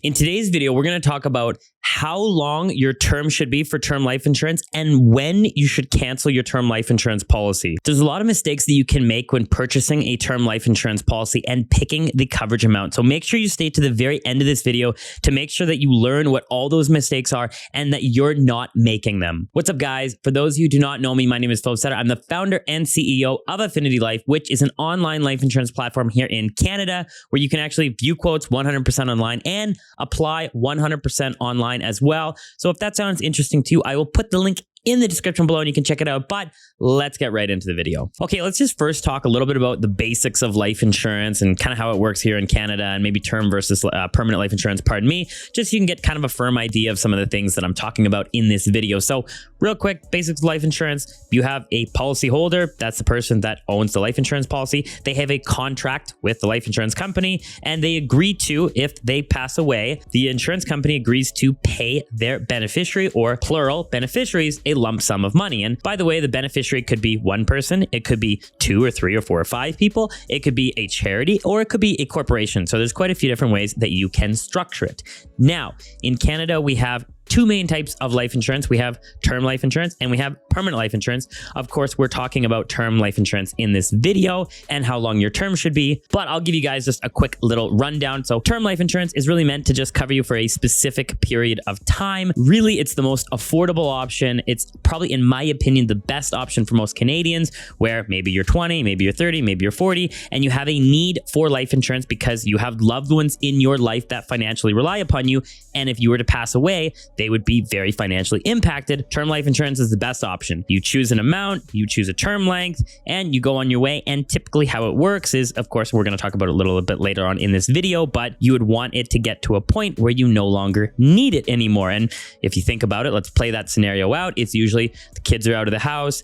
In today's video, we're going to talk about how long your term should be for term life insurance and when you should cancel your term life insurance policy. There's a lot of mistakes that you can make when purchasing a term life insurance policy and picking the coverage amount. So make sure you stay to the very end of this video to make sure that you learn what all those mistakes are and that you're not making them. What's up, guys? For those of you who do not know me, my name is Philip Sutter. I'm the founder and CEO of Affinity Life, which is an online life insurance platform here in Canada where you can actually view quotes 100% online and apply 100% online as well. So if that sounds interesting to you, I will put the link in the description below and you can check it out. But let's get right into the video. Okay, let's just first talk a little bit about the basics of life insurance and kind of how it works here in Canada and maybe term versus permanent life insurance, pardon me, just so you can get kind of a firm idea of some of the things that I'm talking about in this video. So real quick, basics of life insurance. You have a policy holder. That's the person that owns the life insurance policy. They have a contract with the life insurance company and they agree to, if they pass away, the insurance company agrees to pay their beneficiary, or plural beneficiaries, a lump sum of money. And by the way, the beneficiary could be one person, it could be 2 or 3 or 4 or 5 people, it could be a charity, or it could be a corporation. So there's quite a few different ways that you can structure it. Now, in Canada, we have two main types of life insurance. We have term life insurance and we have permanent life insurance. Of course, we're talking about term life insurance in this video and how long your term should be, but I'll give you guys just a quick little rundown. So term life insurance is really meant to just cover you for a specific period of time. Really, it's the most affordable option. It's probably, in my opinion, the best option for most Canadians, where maybe you're 20, maybe you're 30, maybe you're 40, and you have a need for life insurance because you have loved ones in your life that financially rely upon you. And if you were to pass away, they would be very financially impacted. Term life insurance is the best option. You choose an amount, you choose a term length, and you go on your way. And typically how it works is, of course, we're going to talk about it a little bit later on in this video, but you would want it to get to a point where you no longer need it anymore. And if you think about it, let's play that scenario out. It's usually the kids are out of the house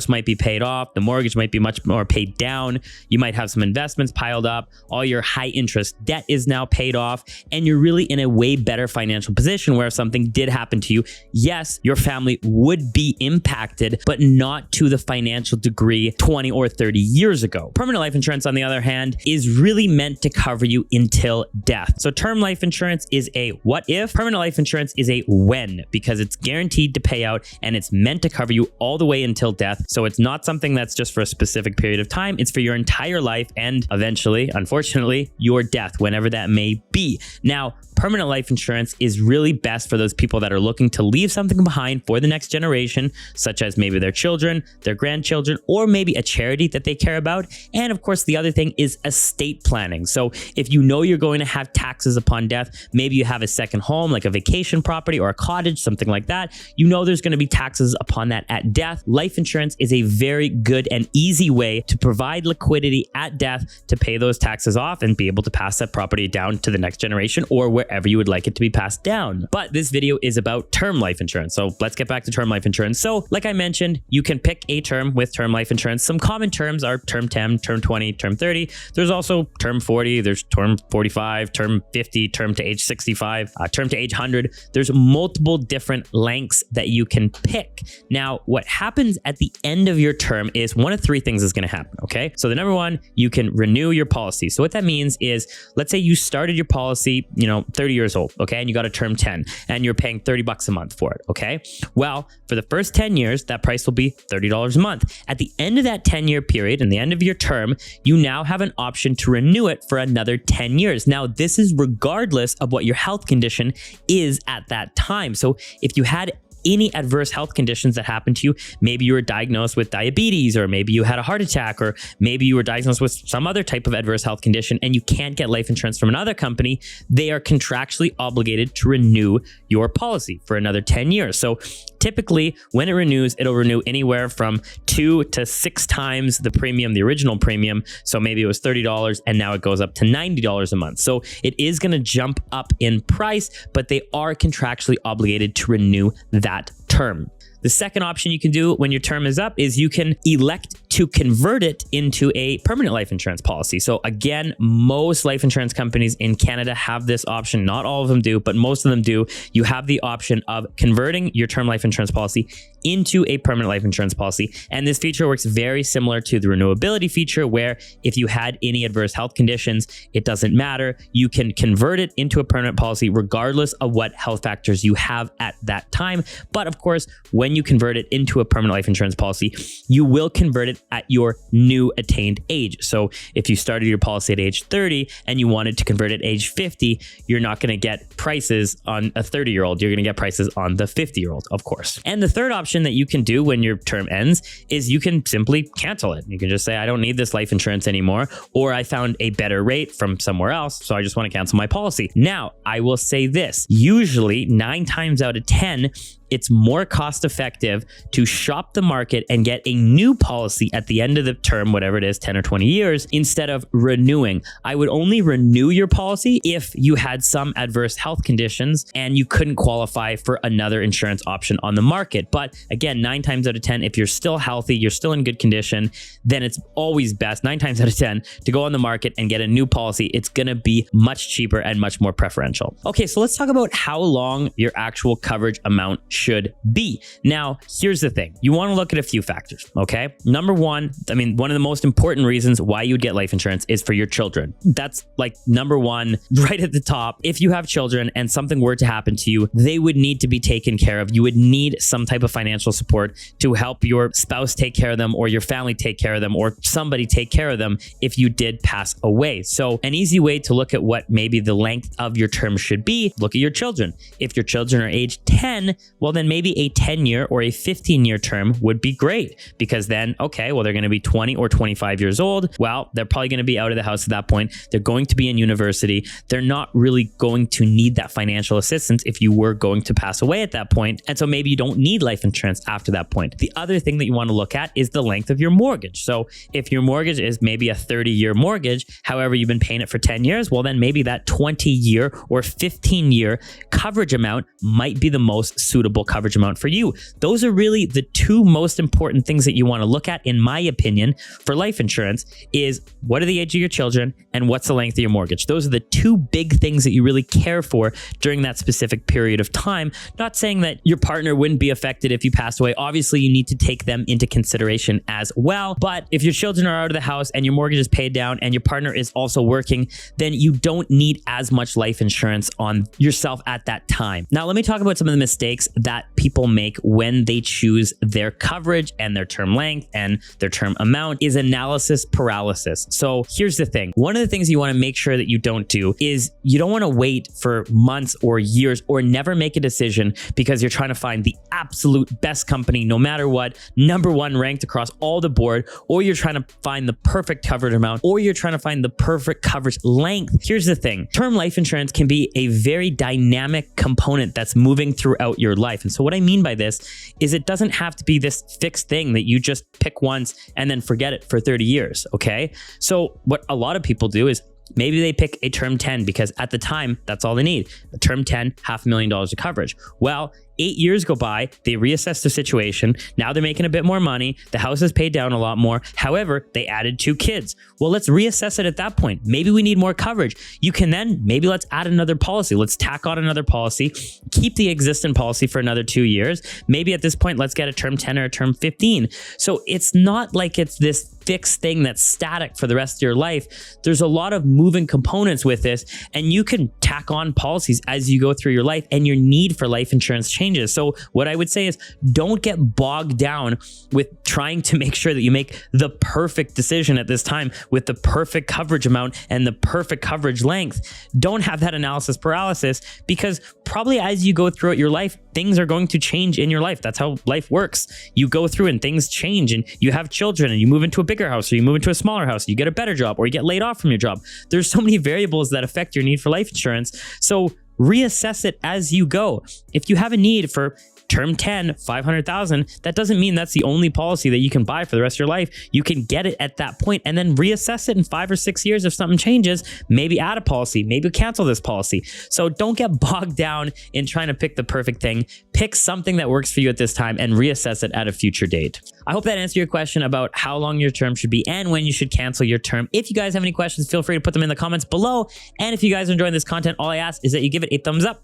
might be paid off, the mortgage might be much more paid down, you might have some investments piled up, all your high interest debt is now paid off, and you're really in a way better financial position where if something did happen to you, yes, your family would be impacted, but not to the financial degree 20 or 30 years ago. Permanent life insurance, on the other hand, is really meant to cover you until death. So term life insurance is a what if, permanent life insurance is a when, because it's guaranteed to pay out and it's meant to cover you all the way until death. So it's not something that's just for a specific period of time. It's for your entire life and eventually, unfortunately, your death, whenever that may be. Now, permanent life insurance is really best for those people that are looking to leave something behind for the next generation, such as maybe their children, their grandchildren, or maybe a charity that they care about. And of course, the other thing is estate planning. So if you know you're going to have taxes upon death, maybe you have a second home, like a vacation property or a cottage, something like that, you know there's going to be taxes upon that at death. Life insurance is a very good and easy way to provide liquidity at death to pay those taxes off and be able to pass that property down to the next generation or wherever you would like it to be passed down. But this video is about term life insurance. So let's get back to term life insurance. So like I mentioned, you can pick a term with term life insurance. Some common terms are term 10, term 20, term 30. There's also term 40, there's term 45, term 50, term to age 65, term to age 100. There's multiple different lengths that you can pick. Now, what happens at the end of your term is one of 3 things is going to happen. Okay. So the number one, you can renew your policy. So what that means is, let's say you started your policy, 30 years old. Okay. And you got a term 10 and you're paying $30 a month for it. Okay. Well, for the first 10 years, that price will be $30 a month. At the end of that 10-year period and the end of your term, you now have an option to renew it for another 10 years. Now, this is regardless of what your health condition is at that time. So if you had any adverse health conditions that happened to you, maybe you were diagnosed with diabetes, or maybe you had a heart attack, or maybe you were diagnosed with some other type of adverse health condition and you can't get life insurance from another company, they are contractually obligated to renew your policy for another 10 years. So typically when it renews, it'll renew anywhere from 2 to 6 times the premium, the original premium. So maybe it was $30 and now it goes up to $90 a month. So it is going to jump up in price, but they are contractually obligated to renew that term. The second option you can do when your term is up is you can elect to convert it into a permanent life insurance policy. So again, most life insurance companies in Canada have this option. Not all of them do, but most of them do. You have the option of converting your term life insurance policy into a permanent life insurance policy. And this feature works very similar to the renewability feature, where if you had any adverse health conditions, it doesn't matter. You can convert it into a permanent policy regardless of what health factors you have at that time. But of course, when you convert it into a permanent life insurance policy, you will convert it at your new attained age. So if you started your policy at age 30 and you wanted to convert it at age 50, you're not going to get prices on a 30-year-old. You're going to get prices on the 50-year-old, of course. And the third option that you can do when your term ends is you can simply cancel it. You can just say, I don't need this life insurance anymore, or I found a better rate from somewhere else, so I just want to cancel my policy. Now, I will say this, usually 9 times out of 10, it's more cost effective to shop the market and get a new policy at the end of the term, whatever it is, 10 or 20 years, instead of renewing. I would only renew your policy if you had some adverse health conditions and you couldn't qualify for another insurance option on the market. But again, 9 times out of 10, if you're still healthy, you're still in good condition, then it's always best, 9 times out of 10, to go on the market and get a new policy. It's going to be much cheaper and much more preferential. Okay, so let's talk about how long your actual coverage amount should be. Now, here's the thing. You want to look at a few factors, okay? Number one, one of the most important reasons why you would get life insurance is for your children. That's like number one, right at the top. If you have children and something were to happen to you, they would need to be taken care of. You would need some type of financial support to help your spouse take care of them, or your family take care of them, or somebody take care of them if you did pass away. So an easy way to look at what maybe the length of your term should be, look at your children. If your children are age 10, well, then maybe a 10-year or a 15-year term would be great, because then, okay, well, they're going to be 20 or 25 years old. Well, they're probably going to be out of the house at that point. They're going to be in university. They're not really going to need that financial assistance if you were going to pass away at that point. And so maybe you don't need life insurance after that point. The other thing that you want to look at is the length of your mortgage. So if your mortgage is maybe a 30-year mortgage, however, you've been paying it for 10 years, well, then maybe that 20-year or 15-year coverage amount might be the most suitable coverage amount for you. Those are really the two most important things that you want to look at, in my opinion, for life insurance, is what are the age of your children and what's the length of your mortgage. Those are the two big things that you really care for during that specific period of time. Not saying that your partner wouldn't be affected if you passed away. Obviously, you need to take them into consideration as well. But if your children are out of the house and your mortgage is paid down and your partner is also working, then you don't need as much life insurance on yourself at that time. Now, let me talk about some of the mistakes that people make when they choose their coverage and their term length and their term amount is analysis paralysis. So here's the thing. One of the things you want to make sure that you don't do is you don't want to wait for months or years or never make a decision because you're trying to find the absolute best company, no matter what, number one ranked across all the board, or you're trying to find the perfect coverage amount, or you're trying to find the perfect coverage length. Here's the thing. Term life insurance can be a very dynamic component that's moving throughout your life. And so what I mean by this is it doesn't have to be this fixed thing that you just pick once and then forget it for 30 years, okay? So what a lot of people do is maybe they pick a term 10 because at the time, that's all they need. A term 10, $500,000 of coverage. Well, 8 years go by, they reassess the situation. Now they're making a bit more money. The house is paid down a lot more. However, they added 2 kids. Well, let's reassess it at that point. Maybe we need more coverage. You can then, maybe let's add another policy. Let's tack on another policy, keep the existing policy for another 2 years. Maybe at this point, let's get a term 10 or a term 15. So it's not like it's this fixed thing that's static for the rest of your life. There's a lot of moving components with this, and you can tack on policies as you go through your life and your need for life insurance changes. So what I would say is don't get bogged down with trying to make sure that you make the perfect decision at this time with the perfect coverage amount and the perfect coverage length. Don't have that analysis paralysis, because probably as you go throughout your life, things are going to change in your life. That's how life works. You go through and things change, and you have children and you move into a bigger house, or you move into a smaller house, you get a better job, or you get laid off from your job. There's so many variables that affect your need for life insurance. So reassess it as you go. If you have a need for term 10, 500,000, that doesn't mean that's the only policy that you can buy for the rest of your life. You can get it at that point and then reassess it in 5 or 6 years if something changes. Maybe add a policy, maybe cancel this policy. So don't get bogged down in trying to pick the perfect thing. Pick something that works for you at this time and reassess it at a future date. I hope that answered your question about how long your term should be and when you should cancel your term. If you guys have any questions, feel free to put them in the comments below. And if you guys are enjoying this content, all I ask is that you give it a thumbs up,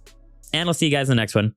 and I'll see you guys in the next one.